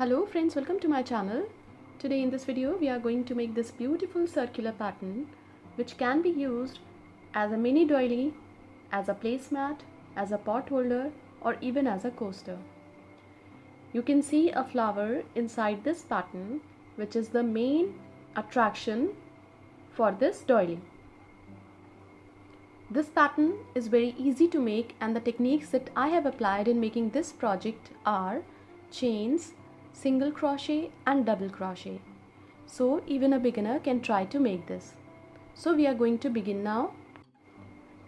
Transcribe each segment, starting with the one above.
Hello friends, welcome to my channel. Today in this video we are going to make this beautiful circular pattern which can be used as a mini doily, as a placemat, as a pot holder or even as a coaster. You can see a flower inside this pattern which is the main attraction for this doily. This pattern is very easy to make and the techniques that I have applied in making this project are chains, single crochet and double crochet. So even a beginner can try to make this. So we are going to begin now.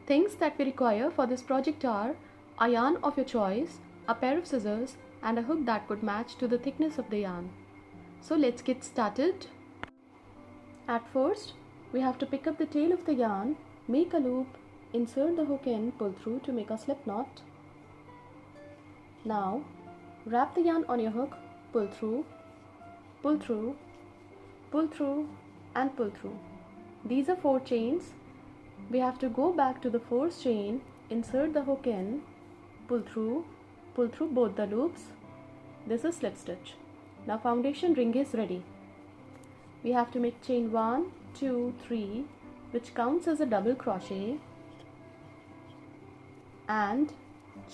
Things that we require for this project are a yarn of your choice, a pair of scissors and a hook that could match to the thickness of the yarn. So let's get started. At first we have to pick up the tail of the yarn, make a loop, insert the hook in, pull through to make a slip knot. Now wrap the yarn on your hook, pull through, pull through, pull through and pull through. These are 4 chains. We have to go back to the 4th chain, insert the hook in, pull through both the loops. This is slip stitch. Now foundation ring is ready. We have to make chain 1, 2, 3 which counts as a double crochet and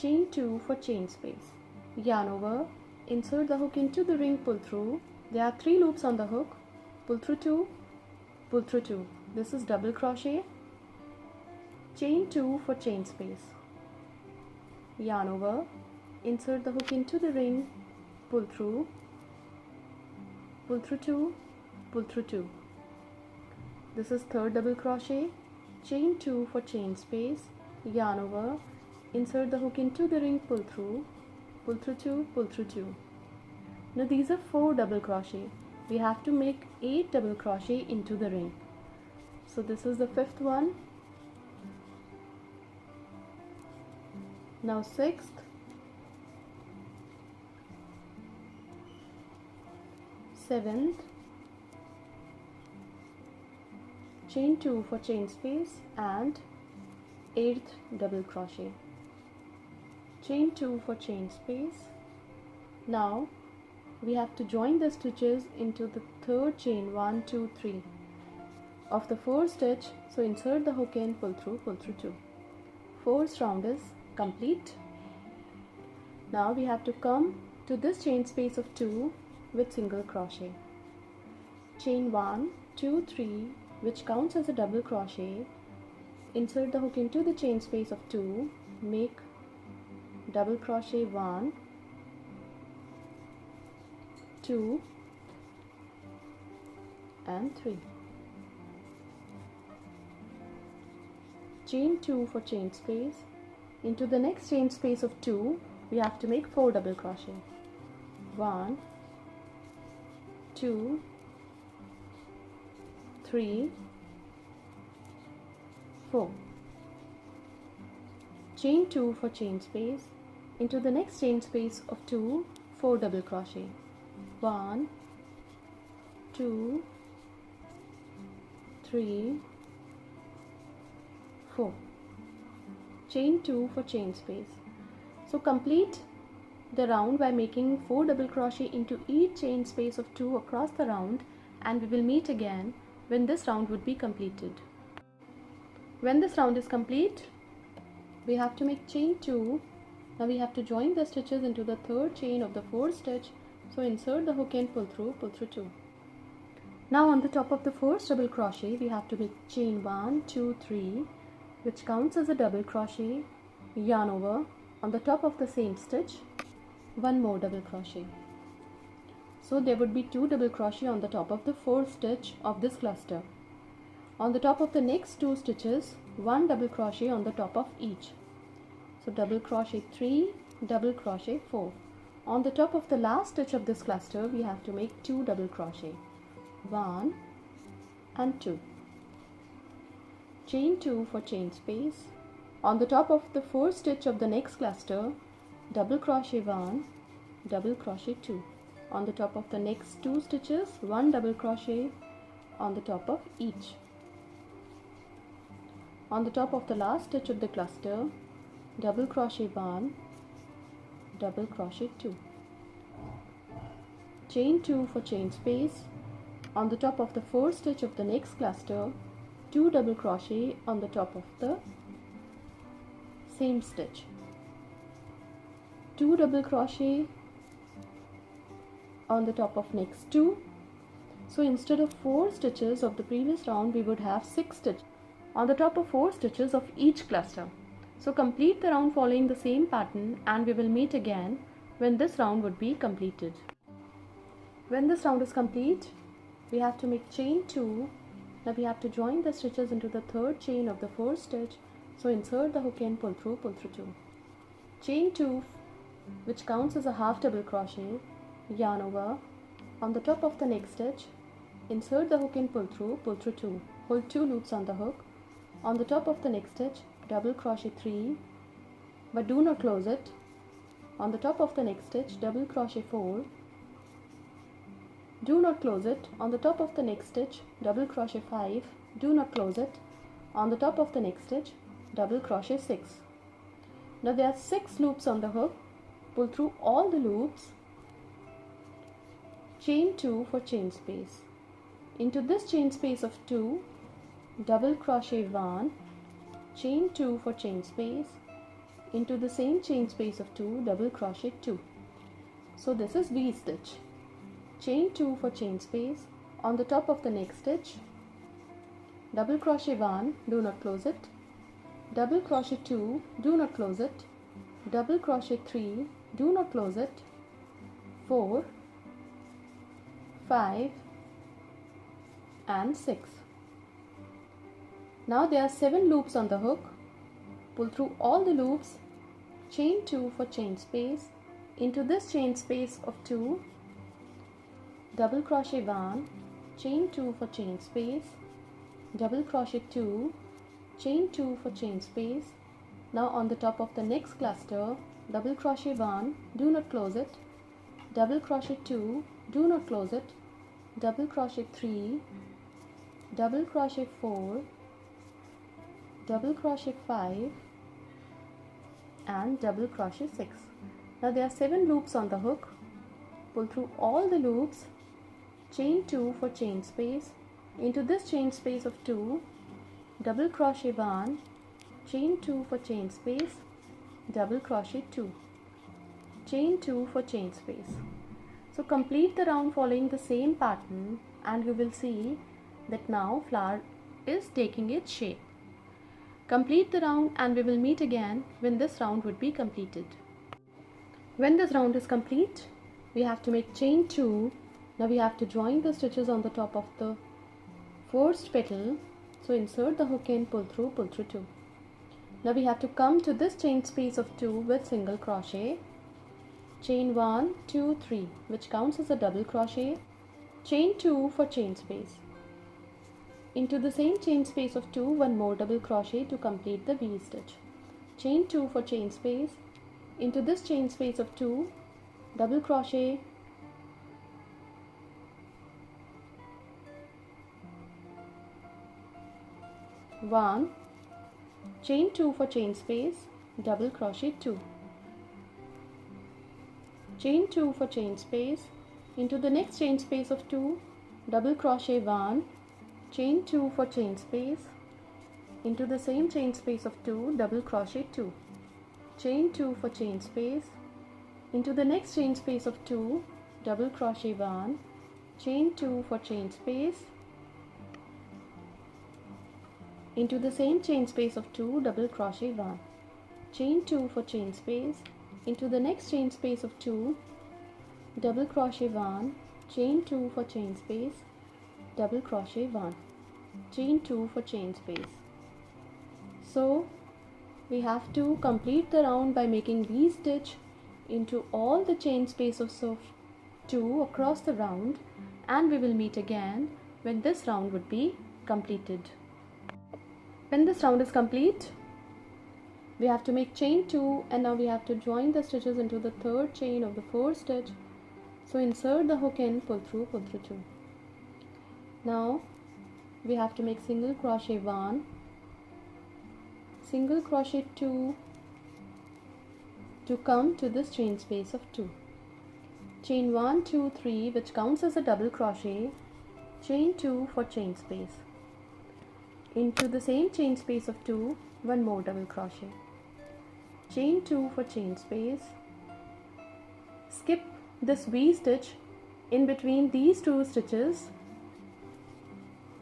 chain 2 for chain space. Yarn over, insert the hook into the ring, pull through. There are 3 loops on the hook, pull through 2, pull through 2. This is double crochet, chain 2 for chain space. Yarn over, insert the hook into the ring, pull through 2, pull through 2. This is 3rd double crochet, chain 2 for chain space. Yarn over, insert the hook into the ring, pull through 2, pull through 2. Now these are 4 double crochet. We have to make 8 double crochet into the ring. So this is the 5th one. Now 6th, 7th, chain 2 for chain space and 8th double crochet, chain 2 for chain space. Now we have to join the stitches into the 3rd chain 1, 2, 3 of the 4th stitch. So insert the hook in, pull through 2. 4th round is complete. Now we have to come to this chain space of 2 with single crochet, chain 1, 2, 3 which counts as a double crochet. Insert the hook into the chain space of 2, make double crochet 1, 2 and 3. Chain 2 for chain space. Into the next chain space of 2 we have to make 4 double crochet. 1, 2, 3, 4. Chain 2 for chain space. Into the next chain space of 2, 4 double crochet. 1, 2, 3, 4. Chain 2 for chain space. So complete the round by making 4 double crochet into each chain space of 2 across the round, and we will meet again when this round would be completed. When this round is complete, we have to make chain 2. Now we have to join the stitches into the 3rd chain of the 4th stitch. So insert the hook in, pull through 2. Now on the top of the 4th double crochet we have to make chain 1, 2, 3 which counts as a double crochet. Yarn over, on the top of the same stitch 1 more double crochet. So there would be 2 double crochet on the top of the 4th stitch of this cluster. On the top of the next 2 stitches 1 double crochet on the top of each. So double crochet 3, double crochet 4. On the top of the last stitch of this cluster we have to make 2 double crochet, 1 and 2. Chain 2 for chain space. On the top of the 4th stitch of the next cluster, double crochet 1, double crochet 2. On the top of the next 2 stitches 1 double crochet on the top of each. On the top of the last stitch of the cluster, double crochet 1, double crochet 2. chain 2 for chain space. On the top of the first stitch of the next cluster, 2 double crochet on the top of the same stitch, 2 double crochet on the top of next 2. So instead of 4 stitches of the previous round, we would have 6 stitches on the top of 4 stitches of each cluster. So complete the round following the same pattern, and we will meet again when this round would be completed. When this round is complete, we have to make chain 2. Now we have to join the stitches into the third chain of the first stitch. So insert the hook and pull through 2. Chain 2, which counts as a half double crochet, yarn over. On the top of the next stitch, insert the hook and pull through 2. Hold 2 loops on the hook. On the top of the next stitch, double crochet 3, but do not close it. On the top of the next stitch, double crochet 4, do not close it. On the top of the next stitch, double crochet 5, do not close it. On the top of the next stitch, double crochet 6. Now there are 6 loops on the hook. Pull through all the loops, chain 2 for chain space. Into this chain space of 2, double crochet 1, chain 2 for chain space. Into the same chain space of 2, double crochet 2. So this is V stitch. Chain 2 for chain space. On the top of the next stitch, double crochet 1, do not close it. Double crochet 2, do not close it. Double crochet 3, do not close it. 4, 5 and 6. Now there are 7 loops on the hook. Pull through all the loops, chain 2 for chain space. Into this chain space of 2, double crochet 1, chain 2 for chain space, double crochet 2, chain 2 for chain space. Now on the top of the next cluster, double crochet 1, do not close it. Double crochet 2, do not close it. Double crochet 3, double crochet 4, double crochet 5 and double crochet 6. Now there are 7 loops on the hook. Pull through all the loops, chain 2 for chain space. Into this chain space of 2, double crochet 1, chain 2 for chain space, double crochet 2, chain 2 for chain space. So complete the round following the same pattern, and you will see that now flower is taking its shape. Complete the round, and we will meet again when this round would be completed. When this round is complete, we have to make chain 2. Now we have to join the stitches on the top of the first petal. So insert the hook and pull through 2. Now we have to come to this chain space of 2 with single crochet. Chain 1, 2, 3, which counts as a double crochet. Chain 2 for chain space. Into the same chain space of 2, 1 more double crochet to complete the V stitch. Chain 2 for chain space. Into this chain space of 2, double crochet, one, chain 2 for chain space, double crochet 2, chain 2 for chain space. Into the next chain space of 2, double crochet 1, chain 2 for chain space. Into the same chain space of 2, double crochet 2, chain 2 for chain space. Into the next chain space of 2, double crochet 1, chain 2 for chain space. Into the same chain space of 2, double crochet 1, chain 2 for chain space. Into the next chain space of 2, double crochet 1, chain 2 for chain space, double crochet 1, chain 2 for chain space. So we have to complete the round by making V stitch into all the chain spaces of 2 across the round, and we will meet again when this round would be completed. When this round is complete, we have to make chain 2, and now we have to join the stitches into the third chain of the first stitch. So insert the hook in, pull through 2. Now we have to make single crochet 1, single crochet 2 to come to this chain space of 2. chain 1, 2, 3, which counts as a double crochet, chain 2 for chain space. Into the same chain space of 2, one more double crochet, chain 2 for chain space. Skip this V stitch in between these two stitches.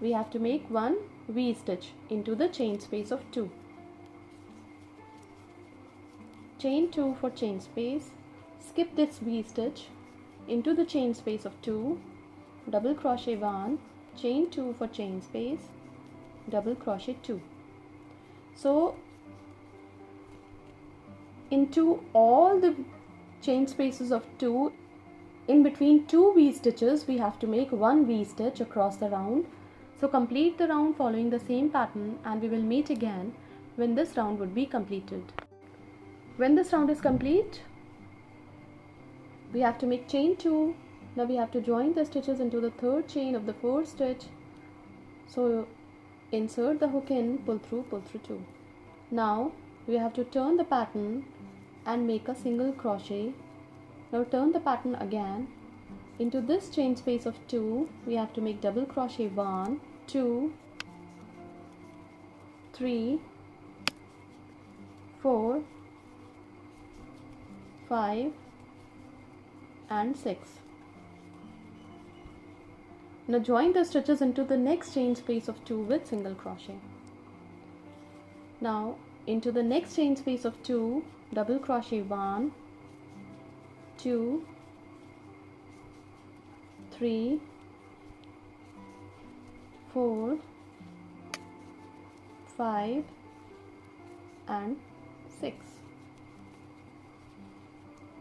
We have to make one V stitch into the chain space of 2. Chain 2 for chain space. Skip this V stitch into the chain space of 2, double crochet 1, chain 2 for chain space, double crochet 2. So into all the chain spaces of 2, in between 2 V stitches, we have to make one V stitch across the round. So complete the round following the same pattern, and we will meet again when this round would be completed. When this round is complete, we have to make chain 2. Now we have to join the stitches into the third chain of the fourth stitch. So insert the hook in, pull through 2. Now we have to turn the pattern and make a single crochet. Now turn the pattern again. Into this chain space of 2, we have to make double crochet 1, 2, 3, 4, 5 and 6. Now join the stitches into the next chain space of 2 with single crochet. Now into the next chain space of 2, double crochet 1, 2, 3, 4, 5 and 6.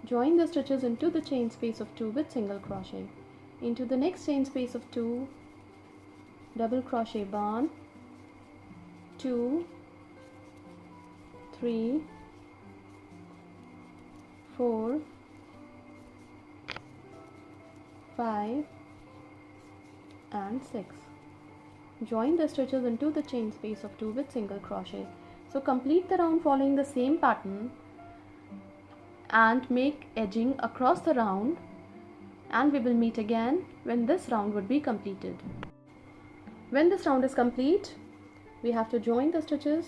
Join the stitches into the chain space of 2 with single crochet. Into the next chain space of 2, double crochet 1, 2, 3, 4, 5 and 6. Join the stitches into the chain space of 2 with single crochet. So complete the round following the same pattern and make edging across the round, and we will meet again when this round would be completed. When this round is complete, we have to join the stitches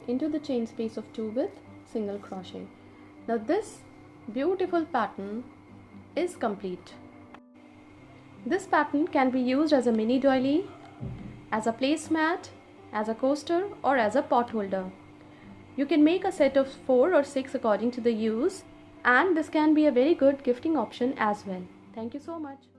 into the chain space of 2 with single crochet. Now this beautiful pattern is complete. This pattern can be used as a mini doily, as a placemat, as a coaster, or as a pot holder. You can make a set of 4 or 6 according to the use, and this can be a very good gifting option as well. Thank you so much.